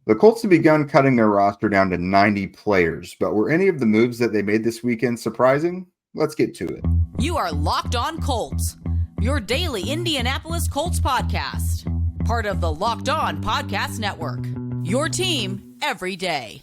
The Colts have begun cutting their roster down to 90 players, but were any of the moves that they made this weekend surprising? Let's get to it. You are Locked On Colts, your daily Indianapolis Colts podcast. Part of the Locked On Podcast Network, your team every day.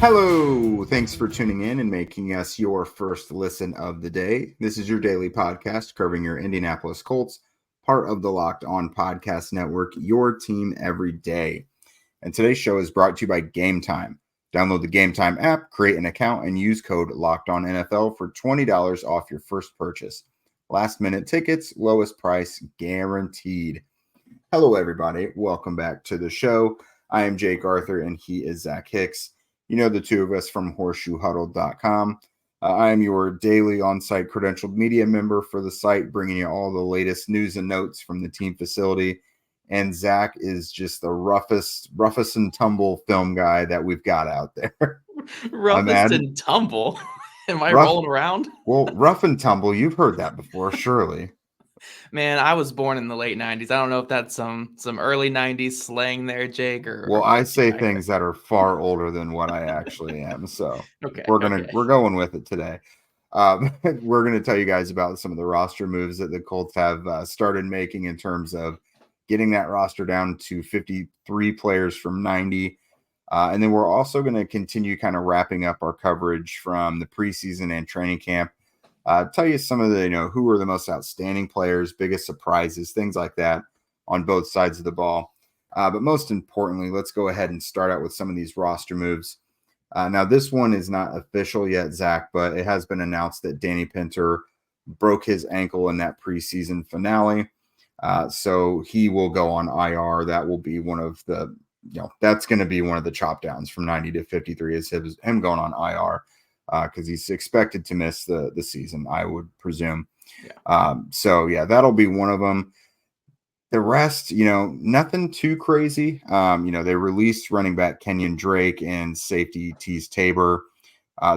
Hello, thanks for tuning in and making us your first listen of the day. This is your daily podcast covering your Indianapolis Colts, part of the Locked On Podcast Network, your team every day. And today's show is brought to you by Game Time. Download the Game Time app, create an account, and use code LOCKEDONNFL for $20 off your first purchase. Last minute tickets, lowest price guaranteed. Hello, everybody. Welcome back to the show. I am Jake Arthur, and he is Zach Hicks. You know the two of us from horseshoehuddle.com. I am your daily on-site credentialed media member for the site, bringing you all the latest news and notes from the team facility. And Zach is just the roughest and tumble film guy that we've got out there. Roughest and tumble? Am I rolling around? Well, rough and tumble, you've heard that before, surely. Man, I was born in the late 90s. I don't know if that's some early 90s slang there, Jake. Well, I say things that are far older than what I actually am. So we're going with it today. We're going to tell you guys about some of the roster moves that the Colts have started making in terms of getting that roster down to 53 players from 90. And then we're also going to continue kind of wrapping up our coverage from the preseason and training camp. Tell you some of the, who are the most outstanding players, biggest surprises, things like that on both sides of the ball. But most importantly, let's go ahead and start out with some of these roster moves. Now, this one is not official yet, Zach, but it has been announced that Danny Pinter broke his ankle in that preseason finale. So he will go on IR. That will be one of the, that's going to be one of the chop downs from 90 to 53 is him going on IR. Because he's expected to miss the season, I would presume. Yeah. That'll be one of them. The rest, nothing too crazy. They released running back Kenyan Drake and safety Teez Tabor.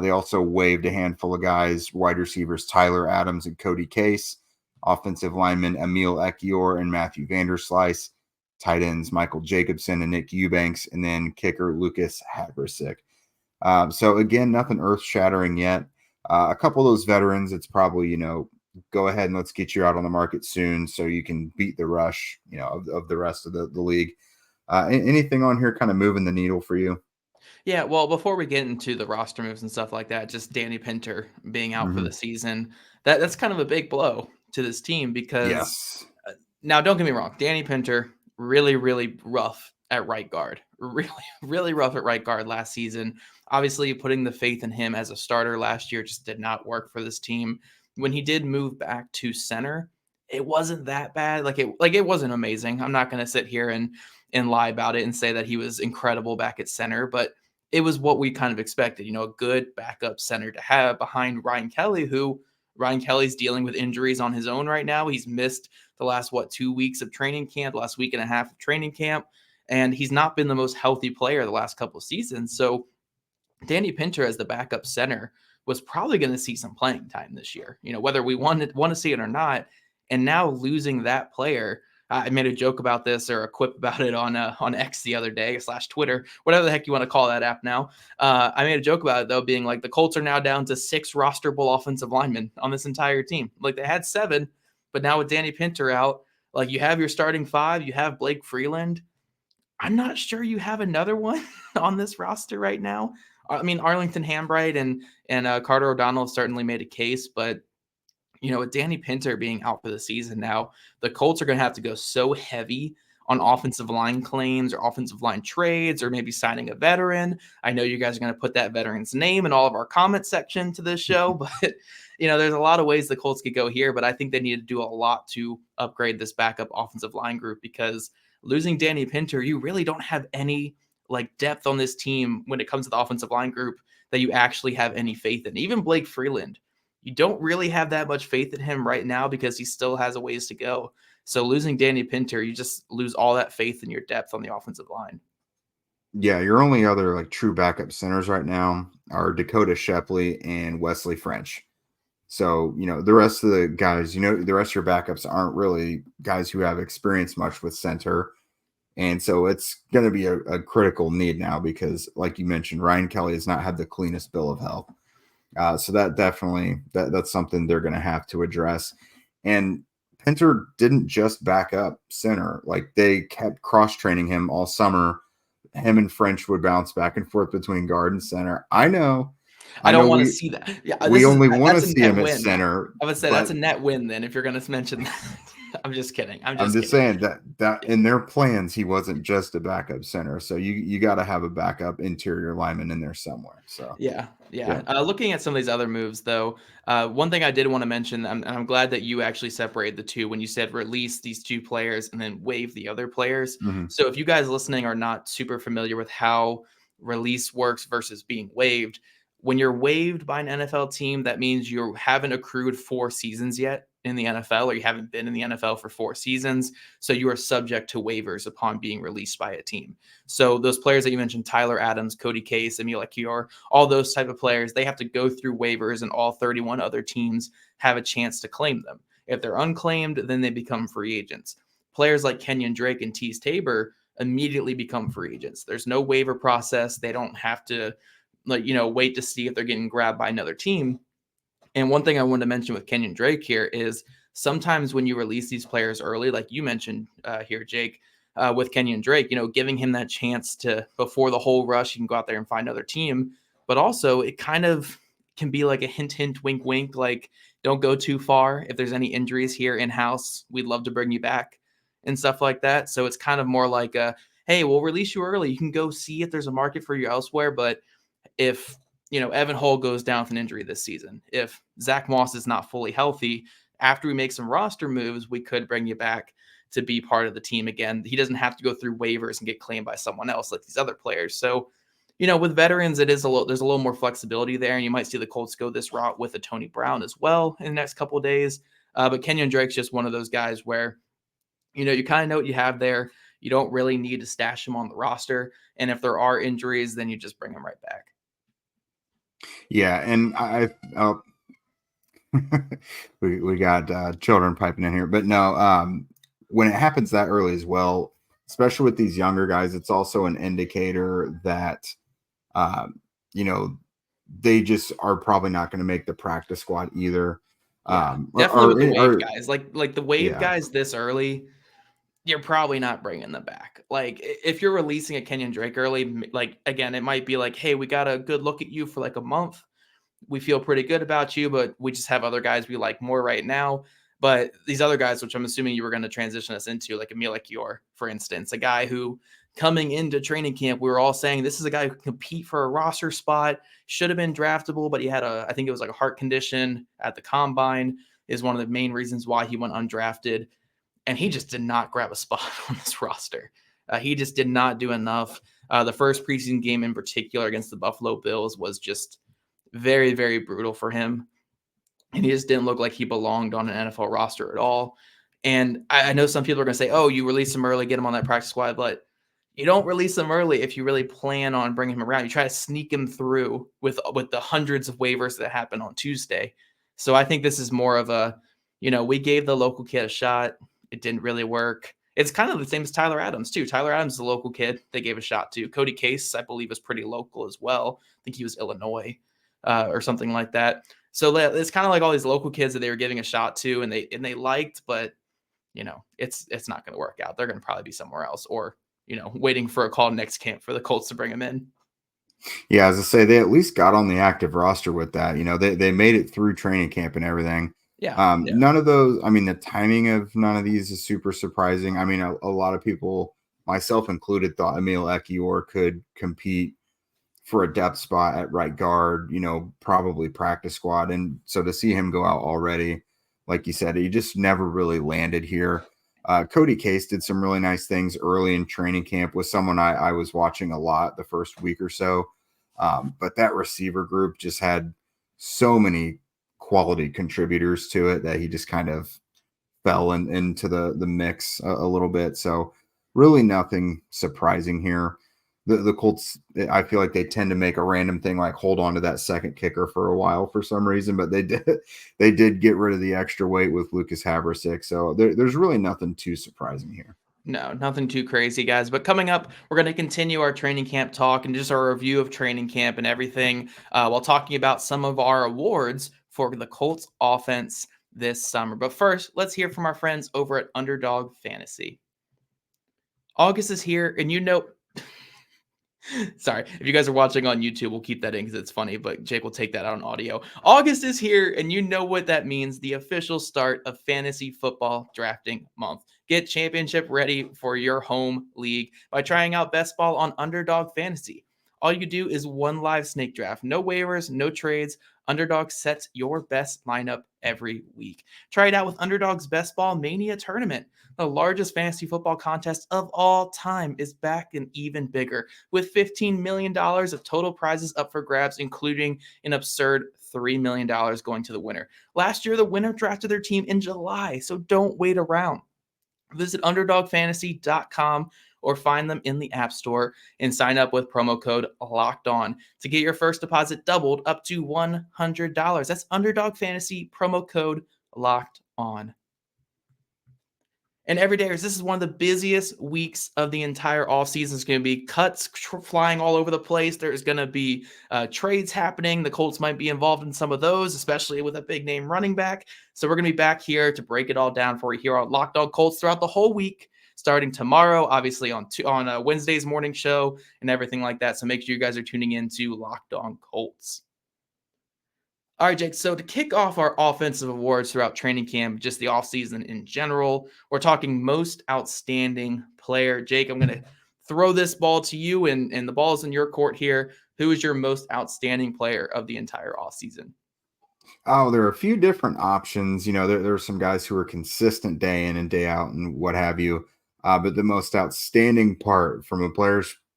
They also waived a handful of guys, wide receivers Tyler Adams and Cody Case, offensive linemen Emil Ekiyor and Matthew Vanderslice, tight ends Michael Jacobson and Nick Eubanks, and then kicker Lucas Haversick. So again, nothing earth-shattering yet. A couple of those veterans, it's probably, go ahead and let's get you out on the market soon so you can beat the rush, of the rest of the league. Anything on here kind of moving the needle for you? Yeah, well, before we get into the roster moves and stuff like that, just Danny Pinter being out for the season, that's kind of a big blow to this team because now don't get me wrong, Danny Pinter, really, really rough at right guard. Really, really rough at right guard last season. Obviously, putting the faith in him as a starter last year just did not work for this team. When he did move back to center, it wasn't that bad. It wasn't amazing. I'm not going to sit here and lie about it and say that he was incredible back at center, but it was what we kind of expected. A good backup center to have behind Ryan Kelly, who Ryan Kelly's dealing with injuries on his own right now. He's missed the last 2 weeks of training camp, last week and a half of training camp. And he's not been the most healthy player the last couple of seasons. So Danny Pinter as the backup center was probably going to see some playing time this year, whether we want to see it or not. And now losing that player, I made a joke about this or a quip about it on X the other day / Twitter, whatever the heck you want to call that app now. I made a joke about it, though, being like the Colts are now down to 6 rosterable offensive linemen on this entire team. Like they had 7, but now with Danny Pinter out, like you have your starting 5, you have Blake Freeland. I'm not sure you have another one on this roster right now. I mean, Arlington Hambright and Carter O'Donnell certainly made a case, but with Danny Pinter being out for the season now, the Colts are going to have to go so heavy on offensive line claims or offensive line trades or maybe signing a veteran. I know you guys are going to put that veteran's name in all of our comment section to this show, but there's a lot of ways the Colts could go here, but I think they need to do a lot to upgrade this backup offensive line group because losing Danny Pinter, you really don't have any depth on this team when it comes to the offensive line group that you actually have any faith in. Even Blake Freeland, you don't really have that much faith in him right now because he still has a ways to go. So losing Danny Pinter, you just lose all that faith in your depth on the offensive line. Yeah, your only other like true backup centers right now are Dakota Shepley and Wesley French. So, the rest of the guys, the rest of your backups aren't really guys who have experience much with center. And so it's going to be a critical need now because, like you mentioned, Ryan Kelly has not had the cleanest bill of health. So that definitely, that's something they're going to have to address. And Pinter didn't just back up center. Like they kept cross-training him all summer. Him and French would bounce back and forth between guard and center. I know I don't want to see that. Yeah, we only want to see him at center. I would say that's a net win then if you're going to mention that. I'm just kidding. I'm just saying that in their plans, he wasn't just a backup center. So you got to have a backup interior lineman in there somewhere. So yeah. Looking at some of these other moves, though, one thing I did want to mention, and I'm glad that you actually separated the two when you said release these two players and then waive the other players. Mm-hmm. So if you guys listening are not super familiar with how release works versus being waived, when you're waived by an NFL team, that means you haven't accrued 4 seasons yet in the NFL, or you haven't been in the NFL for 4 seasons. So you are subject to waivers upon being released by a team. So those players that you mentioned, Tyler Adams, Cody Case, Emil Ekiyor, all those type of players, they have to go through waivers, and all 31 other teams have a chance to claim them. If they're unclaimed, then they become free agents. Players like Kenyan Drake and Teez Tabor immediately become free agents. There's no waiver process. They don't have to wait to see if they're getting grabbed by another team. And one thing I wanted to mention with Kenyan Drake here is sometimes when you release these players early, like you mentioned here, Jake, with Kenyan Drake, giving him that chance to, before the whole rush, you can go out there and find another team. But also it kind of can be like a hint, hint, wink, wink, like don't go too far. If there's any injuries here in-house, we'd love to bring you back and stuff like that. So it's kind of more like hey, we'll release you early. You can go see if there's a market for you elsewhere. But if Evan Hull goes down with an injury this season, if Zach Moss is not fully healthy, after we make some roster moves, we could bring you back to be part of the team again. He doesn't have to go through waivers and get claimed by someone else like these other players. So, with veterans, there's a little more flexibility there, and you might see the Colts go this route with a Tony Brown as well in the next couple of days. But Kenyan Drake's just one of those guys where, you kind of know what you have there. You don't really need to stash him on the roster. And if there are injuries, then you just bring him right back. Yeah, and we got children piping in here, but no, when it happens that early as well, especially with these younger guys, it's also an indicator that they just are probably not going to make the practice squad either. Definitely with the wave guys, like the wave guys this early, you're probably not bringing them back. Like if you're releasing a Kenyan Drake early, like again, it might be like, hey, we got a good look at you for like a month. We feel pretty good about you, but we just have other guys we like more right now. But these other guys, which I'm assuming you were going to transition us into, like Emil Ekiyor, for instance, a guy who coming into training camp, we were all saying this is a guy who can compete for a roster spot, should have been draftable, but he had I think it was like a heart condition at the combine is one of the main reasons why he went undrafted. And he just did not grab a spot on this roster. He just did not do enough. The first preseason game in particular against the Buffalo Bills was just very, very brutal for him. And he just didn't look like he belonged on an NFL roster at all. And I know some people are going to say, oh, you release him early, get him on that practice squad. But you don't release him early if you really plan on bringing him around. You try to sneak him through with the hundreds of waivers that happened on Tuesday. So I think this is more of a, we gave the local kid a shot. It didn't really work. It's kind of the same as Tyler Adams, too. Tyler Adams is a local kid they gave a shot to. Cody Case, I believe, is pretty local as well. I think he was Illinois or something like that. So it's kind of like all these local kids that they were giving a shot to and they liked, but, it's not going to work out. They're going to probably be somewhere else or, waiting for a call next camp for the Colts to bring him in. Yeah, as I say, they at least got on the active roster with that. They made it through training camp and everything. Yeah. None of those, the timing of none of these is super surprising. A lot of people, myself included, thought Emil Ekiyor could compete for a depth spot at right guard, probably practice squad. And so to see him go out already, like you said, he just never really landed here. Cody Case did some really nice things early in training camp with someone I was watching a lot the first week or so. But that receiver group just had so many quality contributors to it that he just kind of fell into the mix a little bit. So really nothing surprising here. the Colts, I feel like they tend to make a random thing like hold on to that second kicker for a while for some reason, but they did get rid of the extra weight with Lucas Haversick. So there's really nothing too surprising here. No, nothing too crazy, guys. But coming up, we're going to continue our training camp talk and just our review of training camp and everything while talking about some of our awards for the Colts offense this summer. But first, let's hear from our friends over at Underdog Fantasy. August is here, and sorry, if you guys are watching on YouTube, we'll keep that in because it's funny, but Jake will take that out on audio. August is here, and you know what that means, the official start of fantasy football drafting month. Get championship ready for your home league by trying out Best Ball on Underdog Fantasy. All you do is one live snake draft. No waivers, no trades. Underdog sets your best lineup every week. Try it out with Underdog's Best Ball Mania Tournament. The largest fantasy football contest of all time is back and even bigger, with $15 million of total prizes up for grabs, including an absurd $3 million going to the winner. Last year, the winner drafted their team in July, so don't wait around. Visit UnderdogFantasy.com or find them in the App Store and sign up with promo code LOCKEDON to get your first deposit doubled up to $100. That's Underdog Fantasy, promo code LOCKEDON. And everydayers, this is one of the busiest weeks of the entire offseason. It's going to be cuts flying all over the place. There's going to be trades happening. The Colts might be involved in some of those, especially with a big name running back. So we're going to be back here to break it all down for you here on Locked On Colts throughout the whole week, starting tomorrow, obviously on Wednesday's morning show and everything like that. So make sure you guys are tuning in to Locked On Colts. All right, Jake, so to kick off our offensive awards throughout training camp, just the offseason in general, we're talking most outstanding player. Jake, I'm going to throw this ball to you, and the ball's in your court here. Who is your most outstanding player of the entire offseason? Oh, there are a few different options. You know, there are some guys who are consistent day in and day out and what have you. But the most outstanding part from a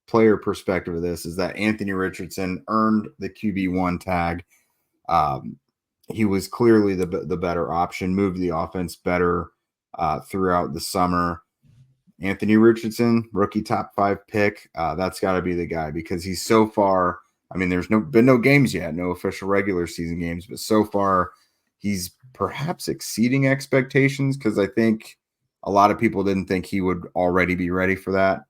player perspective of this is that Anthony Richardson earned the QB1 tag. He was clearly the better option, moved the offense better throughout the summer. Anthony Richardson, rookie top 5 pick. That's got to be the guy because he's so far. I mean, there's been no games yet, no official regular season games, but so far he's perhaps exceeding expectations because I think a lot of people didn't think he would already be ready for that.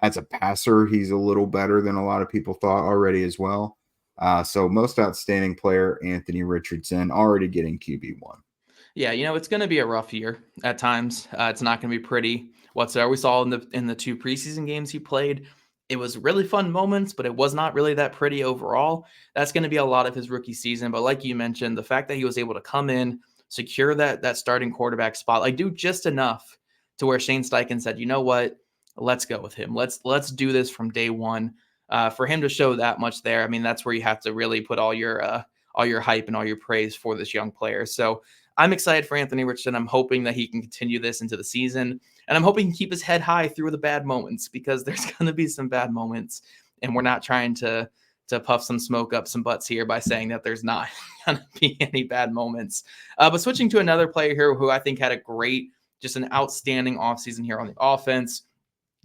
As a passer, he's a little better than a lot of people thought already as well. So most outstanding player, Anthony Richardson, already getting QB1. Yeah, it's going to be a rough year at times. It's not going to be pretty whatsoever. We saw in the 2 preseason games he played, it was really fun moments, but it was not really that pretty overall. That's going to be a lot of his rookie season. But like you mentioned, the fact that he was able to come in, secure that starting quarterback spot, like do just enough to where Shane Steichen said, you know what, let's go with him. Let's do this from day one. For him to show that much there, I mean, that's where you have to really put all your hype and all your praise for this young player. So I'm excited for Anthony Richardson. I'm hoping that he can continue this into the season, and I'm hoping he can keep his head high through the bad moments because there's going to be some bad moments, and we're not trying to puff some smoke up some butts here by saying that there's not going to be any bad moments. But switching to another player here who I think had an outstanding offseason here on the offense,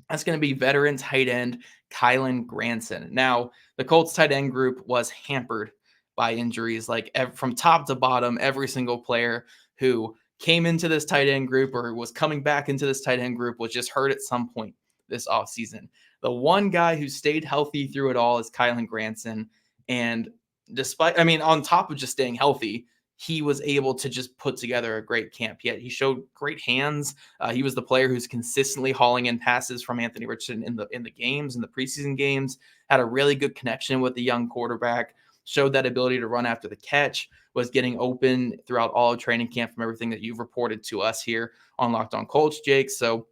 that's going to be veteran tight end Kylen Granson. Now, the Colts tight end group was hampered by injuries, from top to bottom. Every single player who came into this tight end group or was coming back into this tight end group was just hurt at some point this offseason. The one guy who stayed healthy through it all is Kylen Granson. And on top of just staying healthy, he was able to just put together a great camp. He showed great hands. He was the player who's consistently hauling in passes from Anthony Richardson in the games, in the preseason games, had a really good connection with the young quarterback, showed that ability to run after the catch, was getting open throughout all of training camp from everything that you've reported to us here on Locked On Colts, Jake. So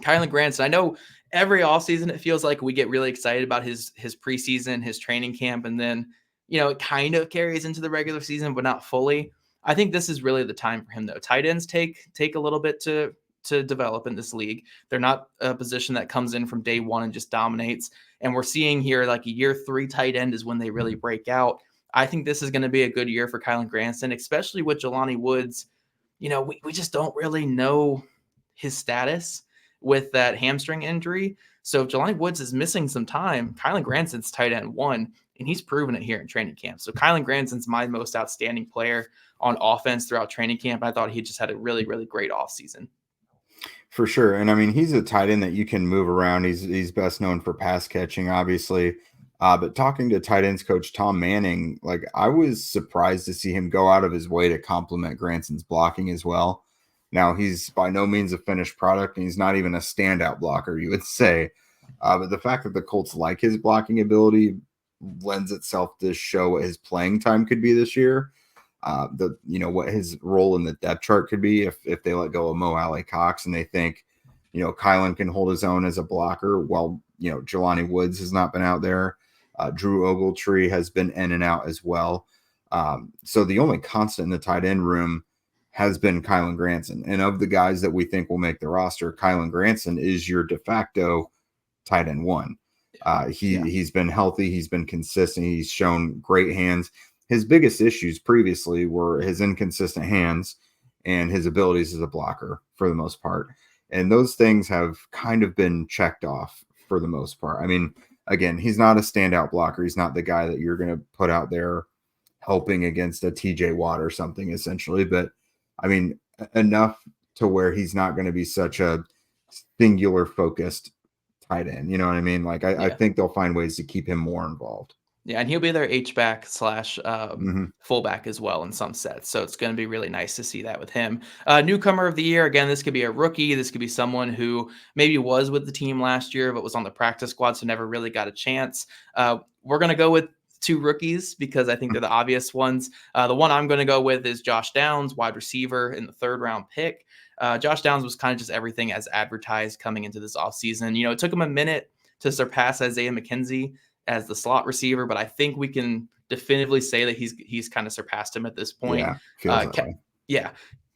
Kylen Granson, I know every offseason it feels like we get really excited about his preseason, his training camp, and then it kind of carries into the regular season, but not fully. I think this is really the time for him, though. Tight ends take a little bit to develop in this league. They're not a position that comes in from day one and just dominates. And we're seeing here like a year 3 tight end is when they really break out. I think this is going to be a good year for Kylen Granson, especially with Jelani Woods. We just don't really know his status with that hamstring injury. So if Jelani Woods is missing some time, Kylen Granson's tight end 1, and he's proven it here in training camp. So Kylen Granson's my most outstanding player on offense throughout training camp. I thought he just had a really, really great offseason. For sure. And I mean, he's a tight end that you can move around. He's best known for pass catching, obviously. But talking to tight ends coach Tom Manning, like I was surprised to see him go out of his way to compliment Granson's blocking as well. Now, he's by no means a finished product, and he's not even a standout blocker, you would say. But the fact that the Colts like his blocking ability lends itself to show what his playing time could be this year. What his role in the depth chart could be if they let go of Mo Alley-Cox and they think, Kylen can hold his own as a blocker while, Jelani Woods has not been out there. Drew Ogletree has been in and out as well. So the only constant in the tight end room has been Kylen Granson. And of the guys that we think will make the roster, Kylen Granson is your de facto tight end 1. He's been healthy. He's been consistent. He's shown great hands. His biggest issues previously were his inconsistent hands and his abilities as a blocker for the most part. And those things have kind of been checked off for the most part. I mean, again, he's not a standout blocker. He's not the guy that you're going to put out there helping against a TJ Watt or something, essentially. But, I mean, enough to where he's not going to be such a singular focused tight end. You know what I mean? Like, I think they'll find ways to keep him more involved. Yeah, and he'll be their H-back / fullback as well in some sets. So it's going to be really nice to see that with him. Newcomer of the year, again, this could be a rookie. This could be someone who maybe was with the team last year but was on the practice squad, so never really got a chance. We're going to go with 2 rookies because I think they're the obvious ones. The one I'm going to go with is Josh Downs, wide receiver in the 3rd-round pick. Josh Downs was kind of just everything as advertised coming into this offseason. It took him a minute to surpass Isaiah McKenzie as the slot receiver, but I think we can definitively say that he's kind of surpassed him at this point. Yeah, feels that way. Yeah,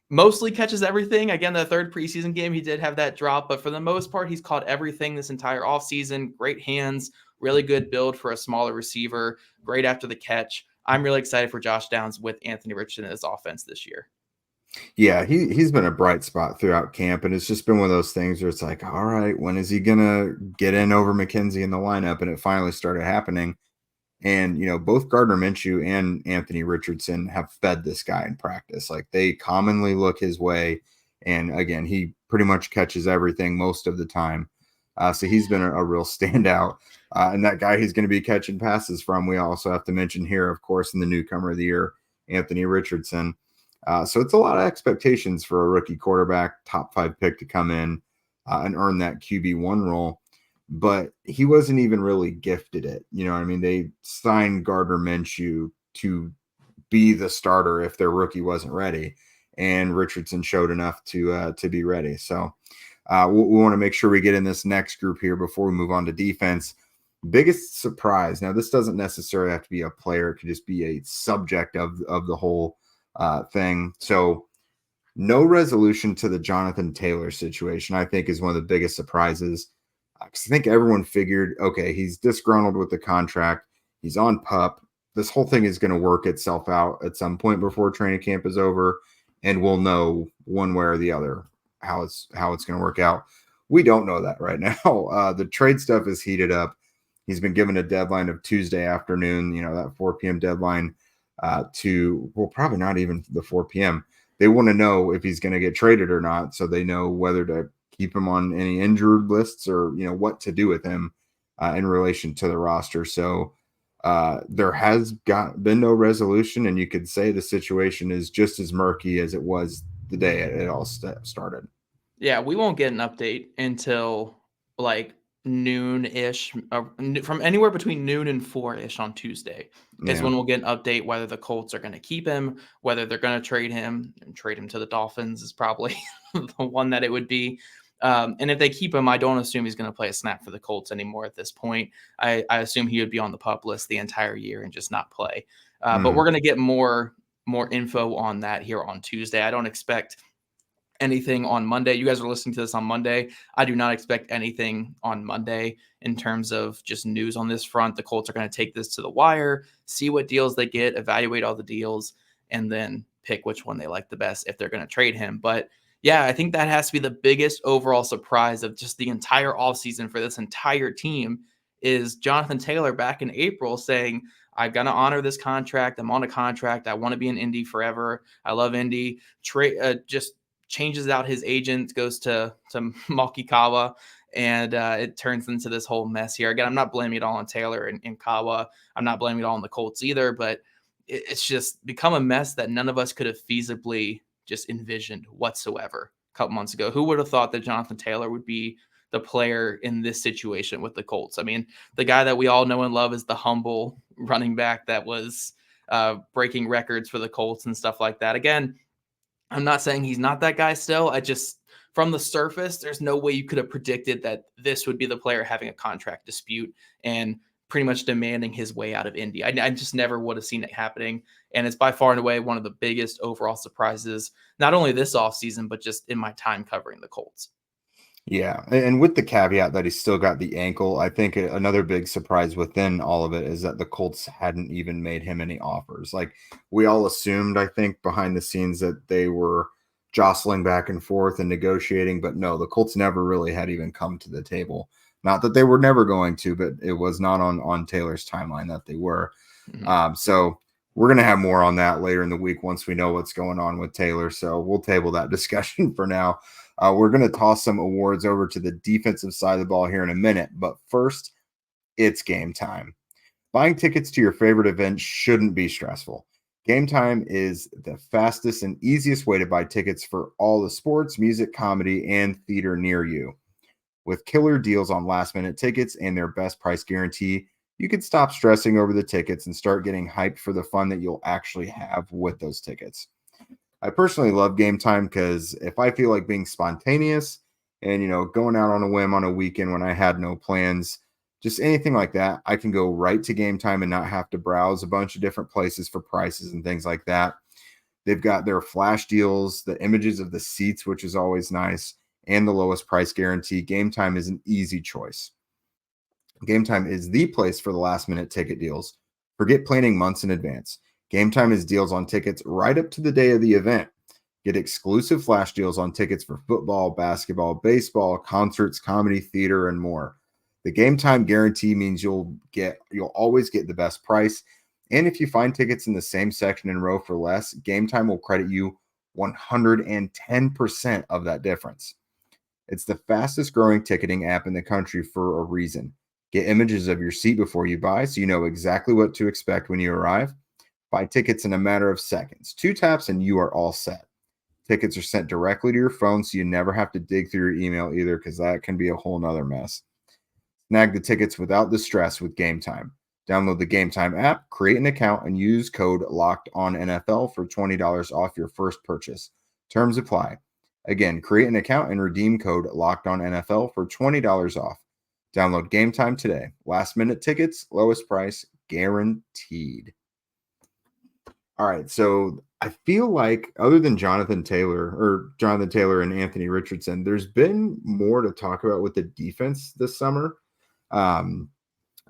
mostly catches everything. Again, the 3rd preseason game, he did have that drop, but for the most part, he's caught everything this entire offseason. Great hands, really good build for a smaller receiver, great after the catch. I'm really excited for Josh Downs with Anthony Richardson in his offense this year. Yeah, he's been a bright spot throughout camp, and it's just been one of those things where it's like, all right, when is he gonna get in over McKenzie in the lineup? And it finally started happening. And both Gardner Minshew and Anthony Richardson have fed this guy in practice. Like they commonly look his way, and again, he pretty much catches everything most of the time. So he's been a real standout. And that guy he's going to be catching passes from, we also have to mention here, of course, in the newcomer of the year, Anthony Richardson. So it's a lot of expectations for a rookie quarterback, top 5 pick to come in and earn that QB1 role. But he wasn't even really gifted it. You know what I mean? They signed Gardner Minshew to be the starter if their rookie wasn't ready. And Richardson showed enough to be ready. So we want to make sure we get in this next group here before we move on to defense. Biggest surprise. Now, this doesn't necessarily have to be a player. It could just be a subject of the whole thing. So no resolution to the Jonathan Taylor situation, I think, is one of the biggest surprises. I think everyone figured, okay, he's disgruntled with the contract. He's on PUP. This whole thing is going to work itself out at some point before training camp is over, and we'll know one way or the other how it's going to work out. We don't know that right now. The trade stuff is heated up. He's been given a deadline of Tuesday afternoon, that 4 p.m. deadline. Probably not even the 4 p.m. They want to know if he's going to get traded or not, so they know whether to keep him on any injured lists or what to do with him in relation to the roster. So there has been no resolution, and you could say the situation is just as murky as it was the day it all started. Yeah, we won't get an update until like noon-ish, from anywhere between noon and 4-ish on Tuesday is when we'll get an update whether the Colts are going to keep him, whether they're going to trade him, and trade him to the Dolphins is probably the one that it would be. And if they keep him, I don't assume he's going to play a snap for the Colts anymore at this point. I assume he would be on the PUP list the entire year and just not play. But we're going to get more info on that here on Tuesday. I don't expect anything on Monday. You guys are listening to this on Monday. I do not expect anything on Monday in terms of just news on this front. The Colts are going to take this to the wire, see what deals they get, evaluate all the deals, and then pick which one they like the best if they're going to trade him. But Yeah, I think that has to be the biggest overall surprise of just the entire offseason for this entire team is Jonathan Taylor back in April saying, I'm going to honor this contract. I'm on a contract. I want to be in Indy forever. I love Indy. Just changes out his agent, goes to Makikawa, and it turns into this whole mess here. Again, I'm not blaming it all on Taylor and Kawa. I'm not blaming it all on the Colts either, but it's just become a mess that none of us could have feasibly just envisioned whatsoever a couple months ago. Who would have thought that Jonathan Taylor would be the player in this situation with the Colts? I mean, the guy that we all know and love is the humble running back that was breaking records for the Colts and stuff like that. Again, I'm not saying he's not that guy still. I just, from the surface, there's no way you could have predicted that this would be the player having a contract dispute and pretty much demanding his way out of Indy. I just never would have seen it happening. And it's by far and away one of the biggest overall surprises, not only this offseason, but just in my time covering the Colts. Yeah. And with the caveat that he's still got the ankle, I think another big surprise within all of it is that the Colts hadn't even made him any offers. Like we all assumed, I think, behind the scenes that they were jostling back and forth and negotiating, but no, the Colts never really had even come to the table. Not that they were never going to, but it was not on Taylor's timeline that they were. Mm-hmm. So we're going to have more on that later in the week once we know what's going on with Taylor. So we'll table that discussion for now. We're going to toss some awards over to the defensive side of the ball here in a minute. But first, it's game time. Buying tickets to your favorite event shouldn't be stressful. Game Time is the fastest and easiest way to buy tickets for all the sports, music, comedy, and theater near you. With killer deals on last-minute tickets and their best price guarantee, you can stop stressing over the tickets and start getting hyped for the fun that you'll actually have with those tickets. I personally love Game Time because if I feel like being spontaneous and, going out on a whim on a weekend when I had no plans, just anything like that, I can go right to Game Time and not have to browse a bunch of different places for prices and things like that. They've got their flash deals, the images of the seats, which is always nice, and the lowest price guarantee. Game Time is an easy choice. Game Time is the place for the last-minute ticket deals. Forget planning months in advance. Game Time is deals on tickets right up to the day of the event. Get exclusive flash deals on tickets for football, basketball, baseball, concerts, comedy, theater, and more. The Game Time guarantee means you'll always get the best price. And if you find tickets in the same section and row for less, Game Time will credit you 110% of that difference. It's the fastest growing ticketing app in the country for a reason. Get images of your seat before you buy so you know exactly what to expect when you arrive. Buy tickets in a matter of seconds. 2 taps and you are all set. Tickets are sent directly to your phone so you never have to dig through your email either because that can be a whole nother mess. Snag the tickets without the stress with Game Time. Download the Game Time app, create an account, and use code LOCKEDONNFL for $20 off your first purchase. Terms apply. Again, create an account and redeem code LOCKEDONNFL for $20 off. Download Game Time today. Last-minute tickets, lowest price, guaranteed. All right, so I feel like other than Jonathan Taylor and Anthony Richardson, there's been more to talk about with the defense this summer.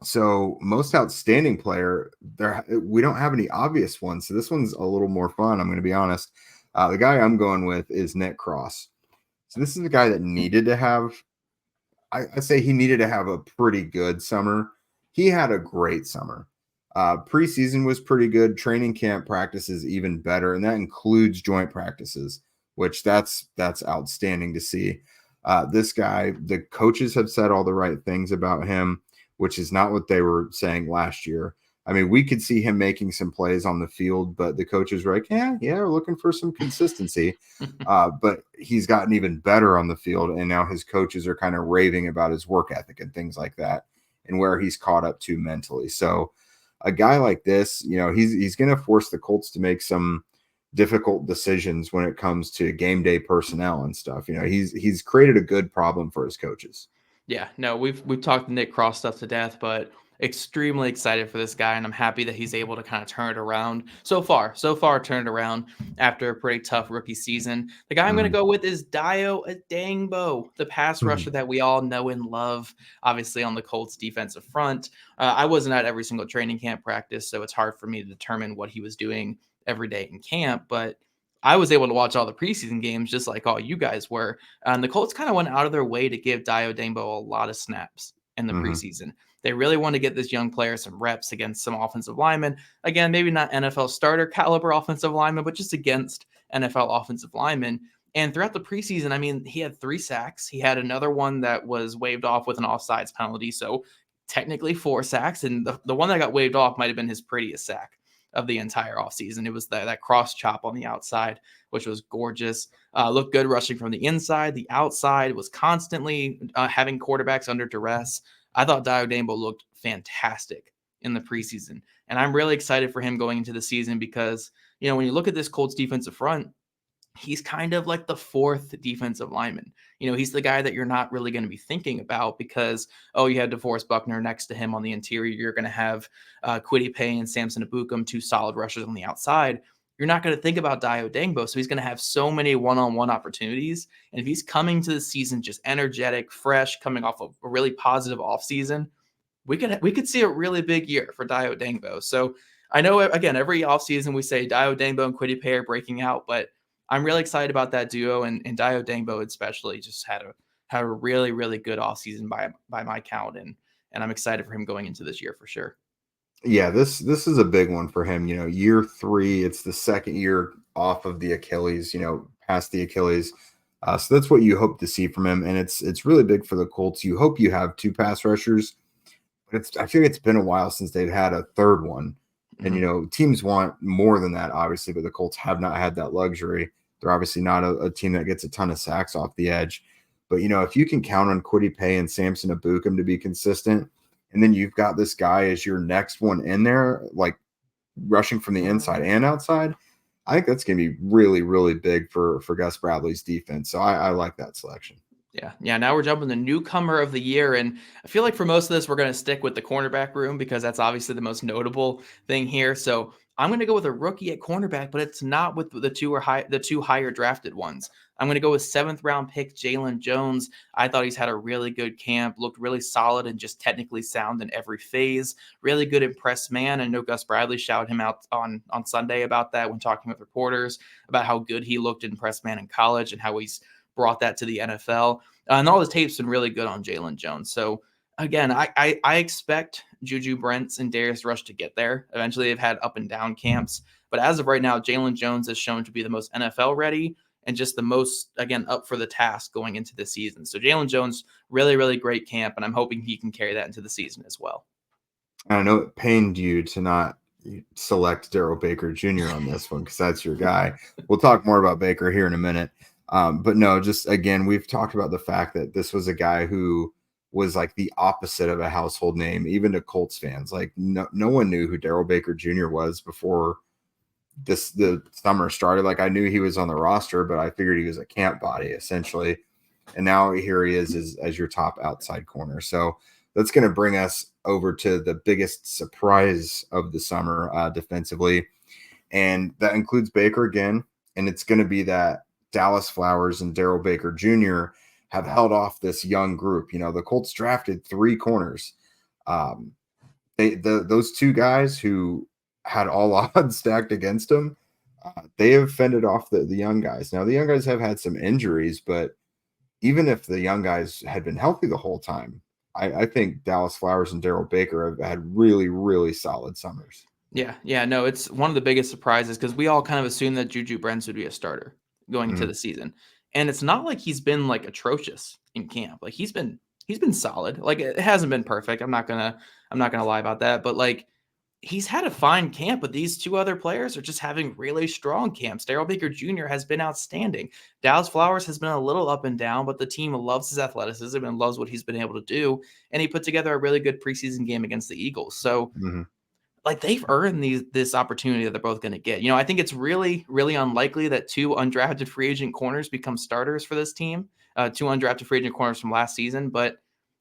So most outstanding player, we don't have any obvious ones. So this one's a little more fun, I'm going to be honest. The guy I'm going with is Nick Cross. So this is the guy that needed to have, I'd say he needed to have a pretty good summer. He had a great summer. Preseason was pretty good. Training camp practices even better, and that includes joint practices, which that's outstanding to see. This guy, the coaches have said all the right things about him, which is not what they were saying last year. I mean, we could see him making some plays on the field, but the coaches were like, yeah, we're looking for some consistency. But he's gotten even better on the field, and now his coaches are kind of raving about his work ethic and things like that and where he's caught up to mentally. So a guy like this, he's going to force the Colts to make some difficult decisions when it comes to game day personnel and stuff. He's created a good problem for his coaches. Yeah, no, we've talked Nick Cross stuff to death, but extremely excited for this guy, and I'm happy that he's able to kind of turn it around. So far turned around after a pretty tough rookie season. The guy I'm going to go with is Dayo Adangbo, the pass rusher that we all know and love, obviously on the Colts defensive front. I wasn't at every single training camp practice, so it's hard for me to determine what he was doing every day in camp, but I was able to watch all the preseason games just like all you guys were. And the Colts kind of went out of their way to give Dio Dangbo a lot of snaps in the preseason. They really want to get this young player some reps against some offensive linemen. Again, maybe not NFL starter caliber offensive linemen, but just against NFL offensive linemen. And throughout the preseason, I mean, he had 3 sacks. He had another one that was waved off with an offsides penalty. So technically 4 sacks. And the one that got waved off might have been his prettiest sack of the entire offseason. It was that cross chop on the outside, which was gorgeous. Looked good rushing from the inside. The outside was constantly having quarterbacks under duress. I thought Dio Dangbo looked fantastic in the preseason. And I'm really excited for him going into the season because, when you look at this Colts defensive front, he's kind of like the 4th defensive lineman. He's the guy that you're not really going to be thinking about because, you had DeForest Buckner next to him on the interior. You're going to have Kwity Paye and Samson Ebukam, 2 solid rushers on the outside. You're not going to think about Dio Dangbo. So he's going to have so many one-on-one opportunities. And if he's coming to the season just energetic, fresh, coming off of a really positive offseason, we could see a really big year for Dio Dangbo. So I know, again, every offseason we say Dio Dangbo and Kwity Paye are breaking out, but I'm really excited about that duo, and Dio Dangbo especially just had a really, really good offseason by my count, and I'm excited for him going into this year for sure. Yeah, this is a big one for him. Year 3, it's the second year off of the Achilles, past the Achilles. So that's what you hope to see from him, and it's really big for the Colts. You hope you have 2 pass rushers, but I feel like it's been a while since they've had a third one. And, teams want more than that, obviously, but the Colts have not had that luxury. They're obviously not a team that gets a ton of sacks off the edge. But, if you can count on Kwity Paye and Samson Ebukam to be consistent, and then you've got this guy as your next one in there, like rushing from the inside and outside, I think that's going to be really, really big for Gus Bradley's defense. So I like that selection. Yeah. Now we're jumping to newcomer of the year. And I feel like for most of this, we're going to stick with the cornerback room because that's obviously the most notable thing here. So I'm going to go with a rookie at cornerback, but it's not with the 2 higher drafted ones. I'm going to go with 7th round pick Jalen Jones. I thought he's had a really good camp, looked really solid and just technically sound in every phase. Really good in press man. I know Gus Bradley shouted him out on Sunday about that when talking with reporters about how good he looked in press man in college and how he's brought that to the NFL. And all the tape's been really good on Jalen Jones. So again, I expect Juju Brents and Darius Rush to get there. Eventually they've had up and down camps. But as of right now, Jalen Jones is shown to be the most NFL ready and just the most, again, up for the task going into the season. So Jalen Jones, really, really great camp. And I'm hoping he can carry that into the season as well. I know it pained you to not select Darrell Baker Jr. on this one because that's your guy. We'll talk more about Baker here in a minute. But no, just again, we've talked about the fact that this was a guy who was like the opposite of a household name, even to Colts fans. Like no one knew who Darrell Baker Jr. was before the summer started. Like I knew he was on the roster, but I figured he was a camp body essentially. And now here he is as your top outside corner. So that's going to bring us over to the biggest surprise of the summer defensively. And that includes Baker again. And it's going to be that Dallas Flowers and Darrell Baker Jr. have held off this young group. The Colts drafted 3 corners. Those 2 guys who had all odds stacked against them, they have fended off the young guys. Now, the young guys have had some injuries, but even if the young guys had been healthy the whole time, I think Dallas Flowers and Darrell Baker have had really, really solid summers. Yeah. No, it's one of the biggest surprises because we all kind of assumed that Juju Brents would be a starter going into the season. And it's not like he's been like atrocious in camp. Like he's been solid. Like it hasn't been perfect. I'm not gonna lie about that. But like he's had a fine camp, but these 2 other players are just having really strong camps. Darrell Baker Jr. has been outstanding. Dallas Flowers has been a little up and down, but the team loves his athleticism and loves what he's been able to do. And he put together a really good preseason game against the Eagles. So like they've earned this opportunity that they're both going to get. I think it's really, really unlikely that 2 undrafted free agent corners become starters for this team. 2 undrafted free agent corners from last season. But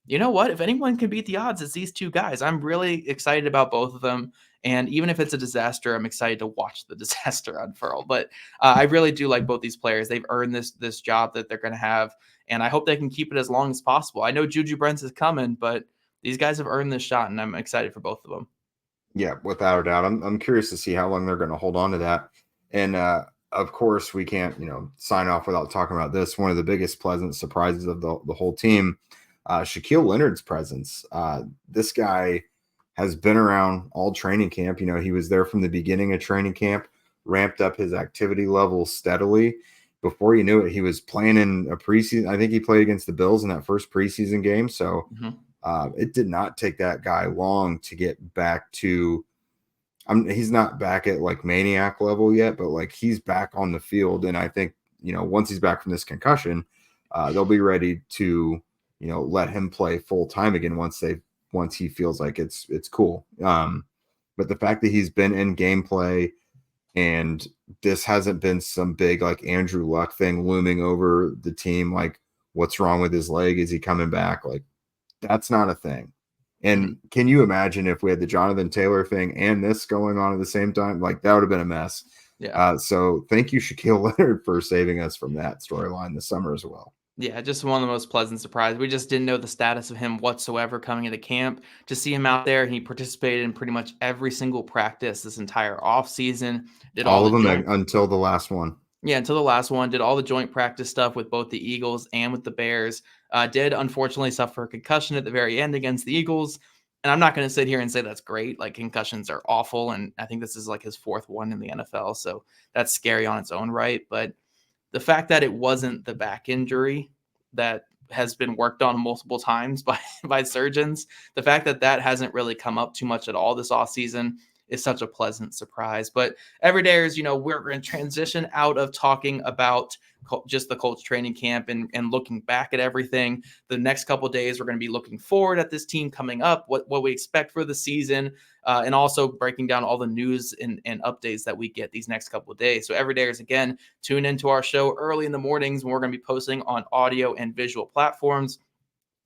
you know what? If anyone can beat the odds, it's these 2 guys. I'm really excited about both of them. And even if it's a disaster, I'm excited to watch the disaster unfurl. But I really do like both these players. They've earned this job that they're going to have. And I hope they can keep it as long as possible. I know Juju Brents is coming, but these guys have earned this shot, and I'm excited for both of them. Yeah, without a doubt. I'm curious to see how long they're going to hold on to that. And of course, we can't, sign off without talking about this. One of the biggest pleasant surprises of the whole team, Shaquille Leonard's presence. This guy has been around all training camp. He was there from the beginning of training camp, ramped up his activity level steadily. Before you knew it, he was playing in a preseason. I think he played against the Bills in that first preseason game. So it did not take that guy long to get back to he's not back at like maniac level yet, but like he's back on the field. And I think, once he's back from this concussion, they'll be ready to, let him play full time again once he feels like it's cool. But the fact that he's been in gameplay and this hasn't been some big like Andrew Luck thing looming over the team, like what's wrong with his leg? Is he coming back? Like that's not a thing. And can you imagine if we had the Jonathan Taylor thing and this going on at the same time? Like that would have been a mess. Yeah. So thank you, Shaquille Leonard, for saving us from that storyline this summer as well. Yeah, just one of the most pleasant surprises. We just didn't know the status of him whatsoever coming into camp. To see him out there, he participated in pretty much every single practice this entire offseason. Did all of them until the last one. Yeah, until the last one. Did all the joint practice stuff with both the Eagles and with the Bears. Did unfortunately suffer a concussion at the very end against the Eagles. And I'm not going to sit here and say that's great. Like concussions are awful. And I think this is like his fourth one in the NFL. So that's scary on its own right. But the fact that it wasn't the back injury that has been worked on multiple times by surgeons, the fact that that hasn't really come up too much at all this offseason is such a pleasant surprise. But everydayers, we're going to transition out of talking about just the Colts training camp and looking back at everything. The next couple of days, we're going to be looking forward at this team coming up, what we expect for the season, and also breaking down all the news and updates that we get these next couple of days. So everydayers, again, tune into our show early in the mornings when we're going to be posting on audio and visual platforms.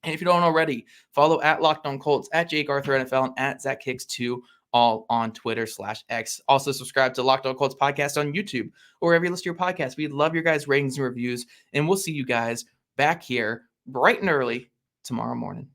And if you don't already, follow at Locked On Colts, at Jake Arthur NFL, and at Zach Hicks 2, all on Twitter/X. Also subscribe to Locked On Colts podcast on YouTube or wherever you listen to your podcast. We'd love your guys' ratings and reviews, and we'll see you guys back here bright and early tomorrow morning.